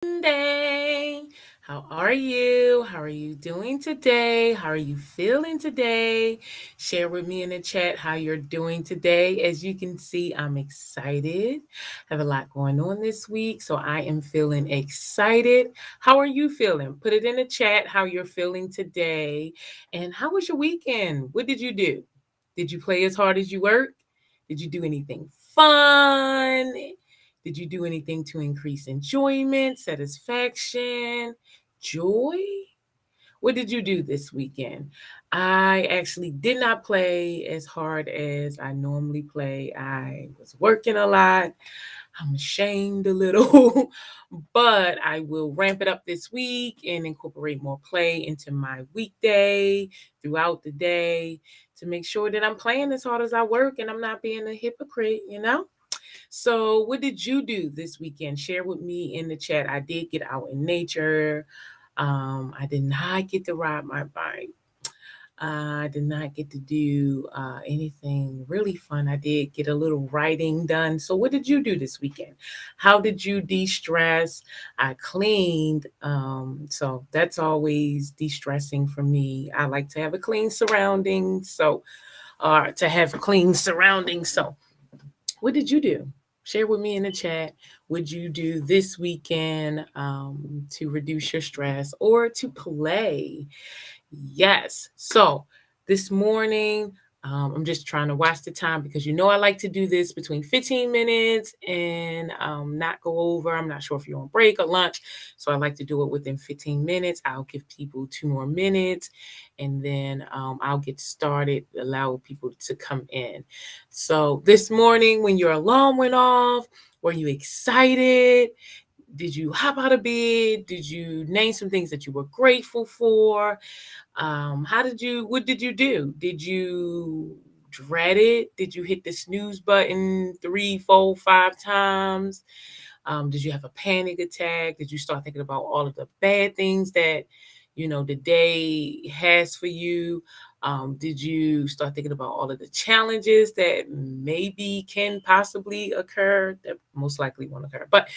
Monday. How are you? How are you doing today? How are you feeling today? Share with me in the chat how you're doing today. As you can see, I'm excited. I have a lot going on this week, so I am feeling excited. How are you feeling? Put it in the chat how you're feeling today. And how was your weekend? What did you do? Did you play as hard as you work? Did you do anything fun? Did you do anything to increase enjoyment, satisfaction, joy? What did you do this weekend? I actually did not play as hard as I normally play. I was working a lot. I'm ashamed a little, but I will ramp it up this week and incorporate more play into my weekday throughout the day to make sure that I'm playing as hard as I work and I'm not being a hypocrite. So, what did you do this weekend? Share with me in the chat. I did get out in nature. I did not get to ride my bike. I did not get to do anything really fun. I did get a little writing done. So, what did you do this weekend? How did you de stress? I cleaned. So, that's always de stressing for me. I like to have a clean surrounding. To have clean surroundings. So, what did you do? Share with me in the chat. Would you do this weekend to reduce your stress or to play? Yes. So this morning, I'm just trying to watch the time because I like to do this between 15 minutes and not go over. I'm not sure if you're on break or lunch. So I like to do it within 15 minutes. I'll give people 2 more minutes and then I'll get started, allow people to come in. So this morning, when your alarm went off, were you excited? Did you hop out of bed? Did you name some things that you were grateful for? What did you do? Did you dread it? Did you hit the snooze button 3, 4, 5 times? Did you have a panic attack? Did you start thinking about all of the bad things that, the day has for you? Did you start thinking about all of the challenges that maybe can possibly occur, that most likely won't occur, but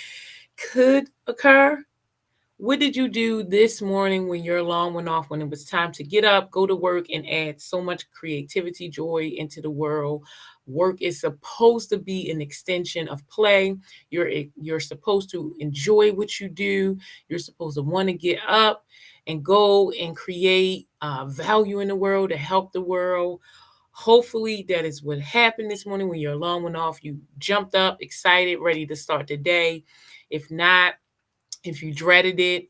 could occur? What did you do this morning when your alarm went off, when it was time to get up, go to work, and add so much creativity, joy into the world? Work is supposed to be an extension of play. You're supposed to enjoy what you do. You're supposed to want to get up and go and create value in the world, to help the world. Hopefully, that is what happened this morning when your alarm went off. You jumped up, excited, ready to start the day. If not, if you dreaded it,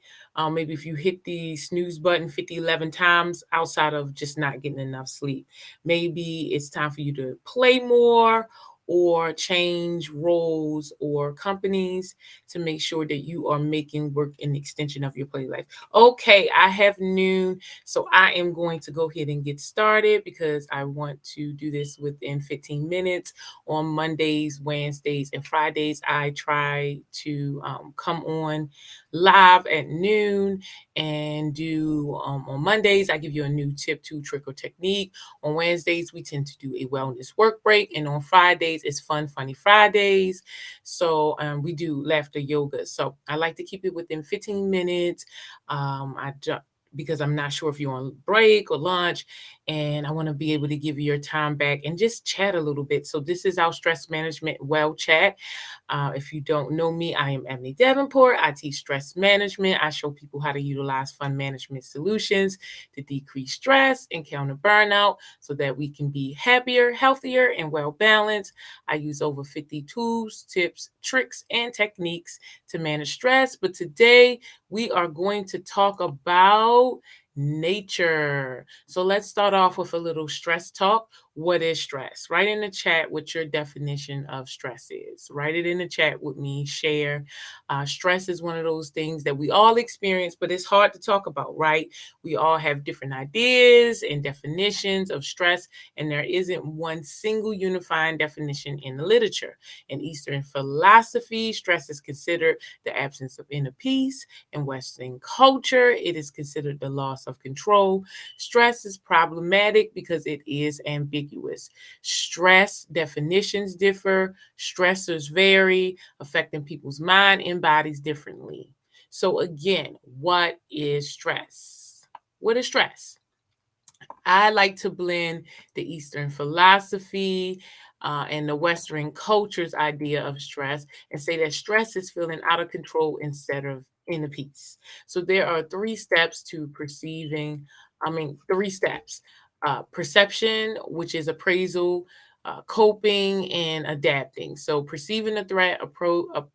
maybe if you hit the snooze button 50, 11 times outside of just not getting enough sleep, maybe it's time for you to play more or change roles or companies to make sure that you are making work an extension of your play life. Okay, I have noon, so I am going to go ahead and get started because I want to do this within 15 minutes. On Mondays, Wednesdays, and Fridays, I try to come on live at noon and do on Mondays, I give you a new tip, tool, trick, or technique. On Wednesdays, we tend to do a wellness work break. And on Fridays, it's fun, funny Fridays. So we do laughter yoga. So I like to keep it within 15 minutes. Because I'm not sure if you're on break or lunch, and I want to be able to give you your time back and just chat a little bit. So this is our stress management WellChat. If you don't know me, I am Ebony Davenport. I teach stress management. I show people how to utilize fun management solutions to decrease stress and counter burnout so that we can be happier, healthier, and well balanced. I use over 50 tools, tips, tricks, and techniques to manage stress. But today we are going to talk about nature. So let's start off with a little stress talk. What is stress? Write in the chat what your definition of stress is. Write it in the chat with me. Share. Stress is one of those things that we all experience, but it's hard to talk about, right? We all have different ideas and definitions of stress, and there isn't one single unifying definition in the literature. In Eastern philosophy, stress is considered the absence of inner peace. In Western culture, it is considered the loss of control. Stress is problematic because it is ambiguous. Stress definitions differ, stressors vary, affecting people's mind and bodies differently. So, again, what is stress? What is stress? I like to blend the Eastern philosophy and the Western culture's idea of stress and say that stress is feeling out of control instead of in a peace. So there are three steps to perceiving, three steps: perception, which is appraisal, coping, and adapting. So perceiving the threat,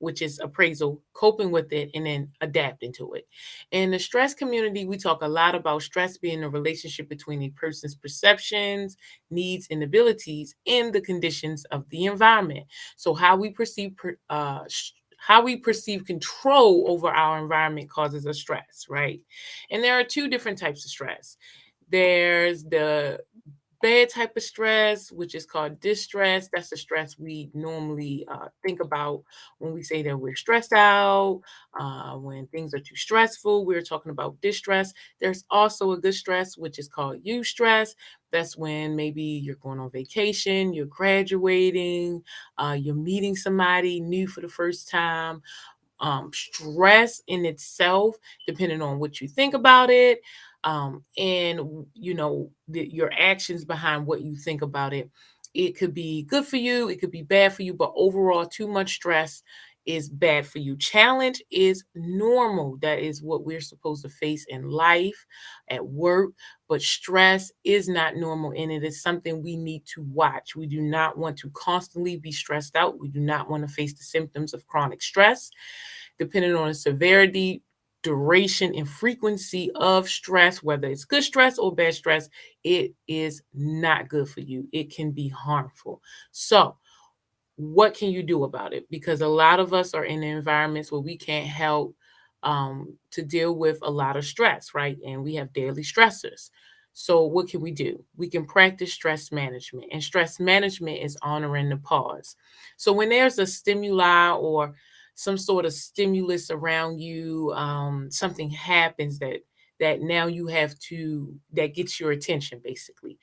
which is appraisal, coping with it, and then adapting to it. In the stress community, we talk a lot about stress being a relationship between a person's perceptions, needs, and abilities in the conditions of the environment. So, how we perceive control over our environment causes us stress, right? And there are two different types of stress. There's the bad type of stress, which is called distress. That's the stress we normally think about when we say that we're stressed out. When things are too stressful, we're talking about distress. There's also a good stress, which is called eustress. That's when maybe you're going on vacation, you're graduating, you're meeting somebody new for the first time. Stress in itself, depending on what you think about it, and your actions behind what you think about it. It could be good for you, it could be bad for you, but overall, too much stress is bad for you. Challenge is normal. That is what we're supposed to face in life, at work. But stress is not normal, and it is something we need to watch. We do not want to constantly be stressed out. We do not want to face the symptoms of chronic stress. Depending on the severity, duration, and frequency of stress, whether it's good stress or bad stress, it is not good for you. It can be harmful. So, what can you do about it? Because a lot of us are in environments where we can't help to deal with a lot of stress, right? And we have daily stressors. So, what can we do? We can practice stress management, and stress management is honoring the pause. So, when there's a stimuli or some sort of stimulus around you, something happens that now you have to that gets your attention, basically.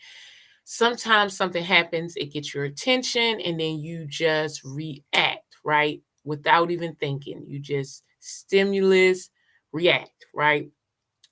Sometimes something happens, it gets your attention, and then you just react, right? Without even thinking. You just stimulus, react, right?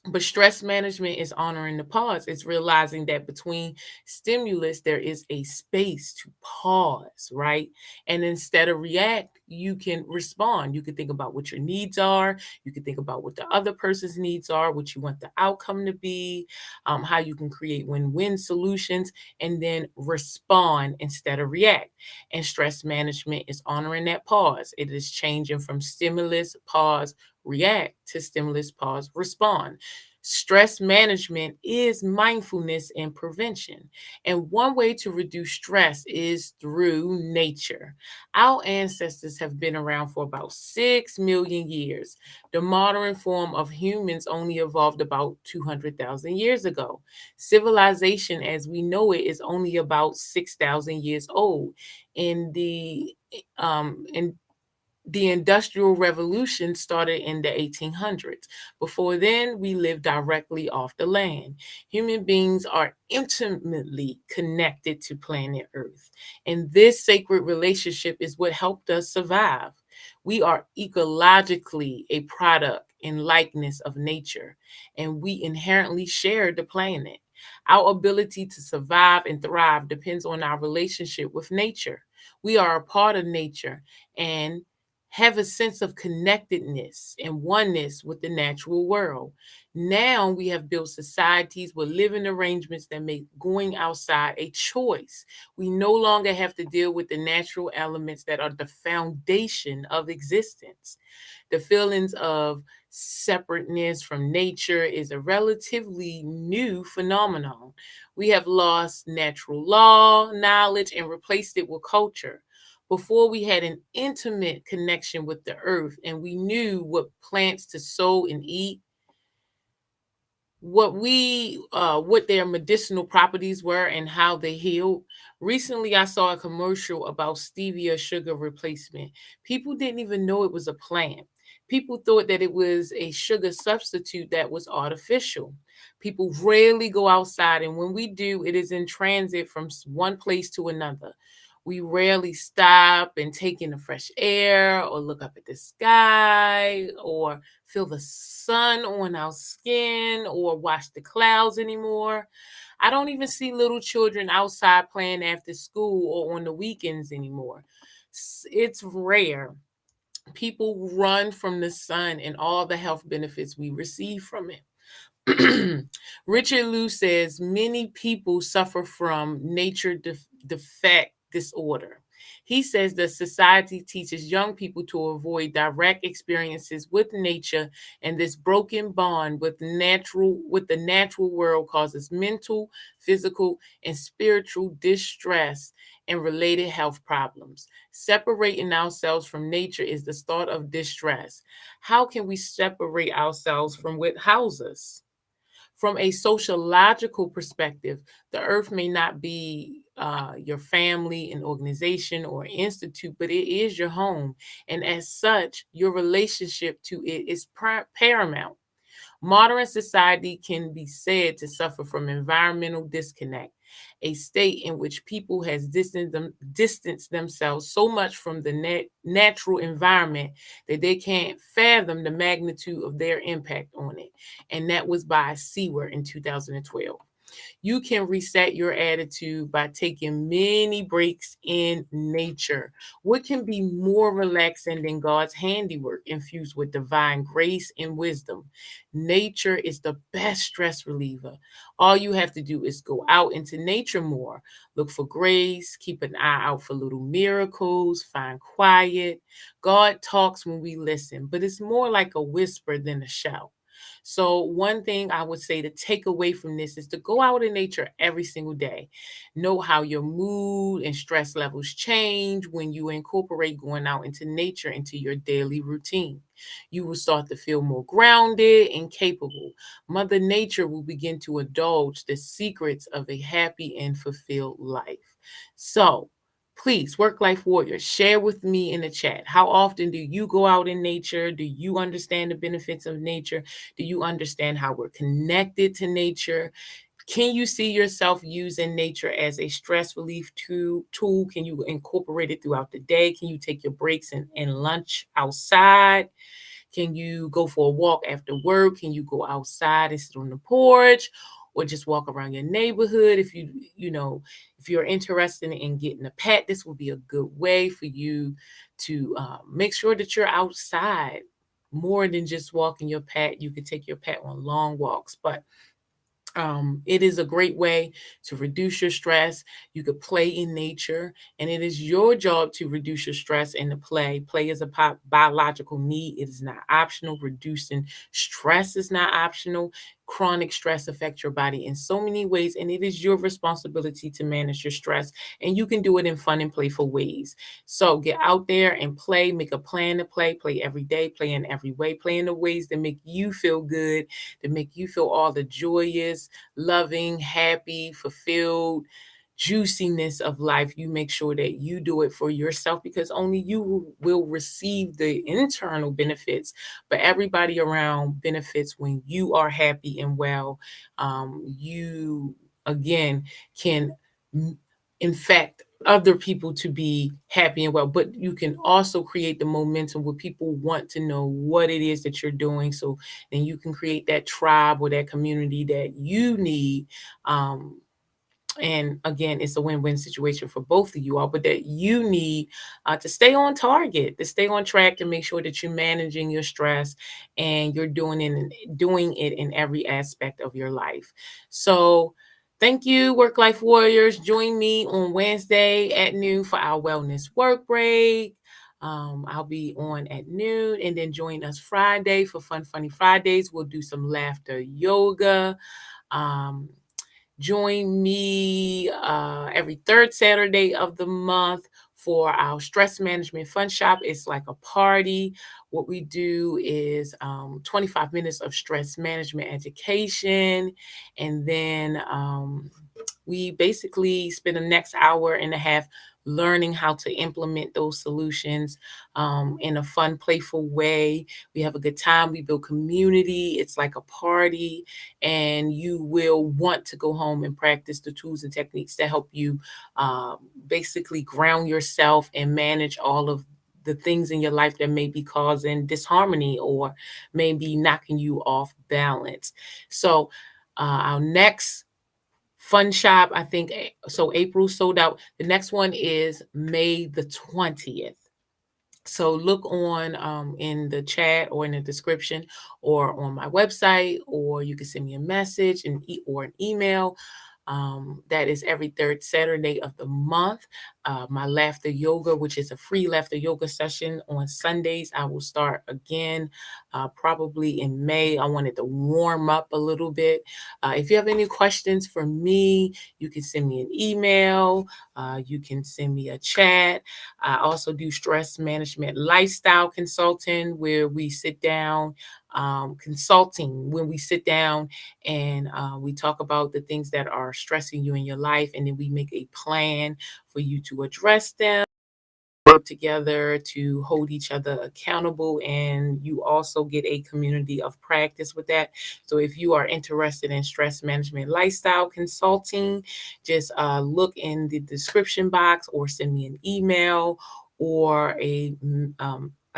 But stress management is honoring the pause. It's realizing that between stimulus, there is a space to pause, right? And instead of react, you can respond. You can think about what your needs are. You can think about what the other person's needs are, what you want the outcome to be, how you can create win-win solutions, and then respond instead of react. And stress management is honoring that pause. It is changing from stimulus, pause, react to stimulus, pause, respond. Stress management is mindfulness and prevention. And one way to reduce stress is through nature. Our ancestors have been around for about 6 million years. The modern form of humans only evolved about 200,000 years ago. Civilization as we know it is only about 6,000 years old. In the Industrial Revolution started in the 1800s. Before then, we lived directly off the land. Human beings are intimately connected to planet Earth, and this sacred relationship is what helped us survive. We are ecologically a product and likeness of nature, and we inherently share the planet. Our ability to survive and thrive depends on our relationship with nature. We are a part of nature and have a sense of connectedness and oneness with the natural world. Now we have built societies with living arrangements that make going outside a choice. We no longer have to deal with the natural elements that are the foundation of existence. The feelings of separateness from nature is a relatively new phenomenon. We have lost natural law, knowledge, and replaced it with culture. Before we had an intimate connection with the earth and we knew what plants to sow and eat, what their medicinal properties were and how they healed. Recently I saw a commercial about stevia sugar replacement. People didn't even know it was a plant. People thought that it was a sugar substitute that was artificial. People rarely go outside, and when we do, it is in transit from one place to another. We rarely stop and take in the fresh air or look up at the sky or feel the sun on our skin or watch the clouds anymore. I don't even see little children outside playing after school or on the weekends anymore. It's rare. People run from the sun and all the health benefits we receive from it. Richard Liu says many people suffer from nature defect disorder. He says that society teaches young people to avoid direct experiences with nature, and this broken bond with the natural world causes mental, physical, and spiritual distress and related health problems. Separating ourselves from nature is the start of distress. How can we separate ourselves from what houses us? From a sociological perspective, the earth may not be your family, an organization, or institute, but it is your home. And as such, your relationship to it is paramount. Modern society can be said to suffer from environmental disconnect, a state in which people has distanced themselves so much from the natural environment that they can't fathom the magnitude of their impact on it. And that was by Seward in 2012. You can reset your attitude by taking many breaks in nature. What can be more relaxing than God's handiwork infused with divine grace and wisdom? Nature is the best stress reliever. All you have to do is go out into nature more. Look for grace, keep an eye out for little miracles, find quiet. God talks when we listen, but it's more like a whisper than a shout. So, one thing I would say to take away from this is to go out in nature every single day. Know how your mood and stress levels change when you incorporate going out into nature into your daily routine. You will start to feel more grounded and capable. Mother Nature will begin to indulge the secrets of a happy and fulfilled life. So, please, work life warriors, share with me in the chat. How often do you go out in nature? Do you understand the benefits of nature? Do you understand how we're connected to nature? Can you see yourself using nature as a stress relief tool? Can you incorporate it throughout the day? Can you take your breaks and lunch outside? Can you go for a walk after work? Can you go outside and sit on the porch or just walk around your neighborhood? If you're interested in getting a pet, this will be a good way for you to make sure that you're outside more than just walking your pet. You could take your pet on long walks, but it is a great way to reduce your stress. You could play in nature, and it is your job to reduce your stress and to play. Play is a biological need, it is not optional. Reducing stress is not optional. Chronic stress affects your body in so many ways, and it is your responsibility to manage your stress. And you can do it in fun and playful ways. So get out there and play, make a plan to play every day, play in every way, play in the ways that make you feel good, that make you feel all the joyous, loving, happy, fulfilled juiciness of life. You make sure that you do it for yourself because only you will receive the internal benefits, but everybody around benefits when you are happy and well. You, again, can infect other people to be happy and well, but you can also create the momentum where people want to know what it is that you're doing. So then you can create that tribe or that community that you need. And again, it's a win-win situation for both of you all, but that you need to stay on target, to stay on track, to make sure that you're managing your stress and you're doing it in every aspect of your life. So thank you, Work Life Warriors. Join me on Wednesday at noon for our wellness work break. I'll be on at noon, and then join us Friday for Fun Funny Fridays. We'll do some laughter yoga. Um, Join me every third Saturday of the month for our stress management fun shop. It's like a party. What we do is 25 minutes of stress management education, and then we basically spend the next hour and a half learning how to implement those solutions in a fun, playful way. We have a good time. We build community. It's like a party, and you will want to go home and practice the tools and techniques that help you basically ground yourself and manage all of the things in your life that may be causing disharmony or maybe knocking you off balance. So, our next fun shop, I think, so April sold out. The next one is May the 20th. So look on in the chat or in the description or on my website, or you can send me a message or an email. That is every third Saturday of the month. My laughter yoga, which is a free laughter yoga session on Sundays, I will start again probably in May. I wanted to warm up a little bit. If you have any questions for me, you can send me an email. You can send me a chat. I also do stress management lifestyle consulting, where we sit down, consulting, when we sit down and we talk about the things that are stressing you in your life, and then we make a plan for you to address them, work together to hold each other accountable, and you also get a community of practice with that. So if you are interested in stress management lifestyle consulting, just look in the description box or send me an email or a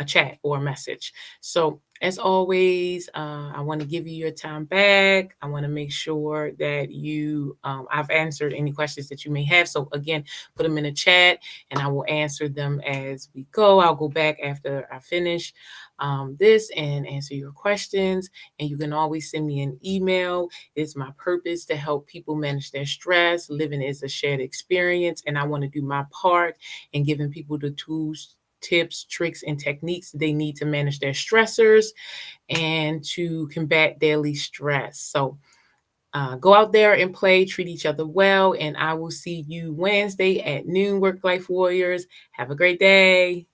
chat or a message. So as always, I want to give you your time back. I want to make sure that I've answered any questions that you may have. So again, put them in the chat and I will answer them as we go. I'll go back after I finish this and answer your questions. And you can always send me an email. It's my purpose to help people manage their stress. Living is a shared experience, and I want to do my part in giving people the tools, tips, tricks, and techniques they need to manage their stressors and to combat daily stress. So go out there and play, treat each other well, and I will see you Wednesday at noon, Work Life Warriors. Have a great day.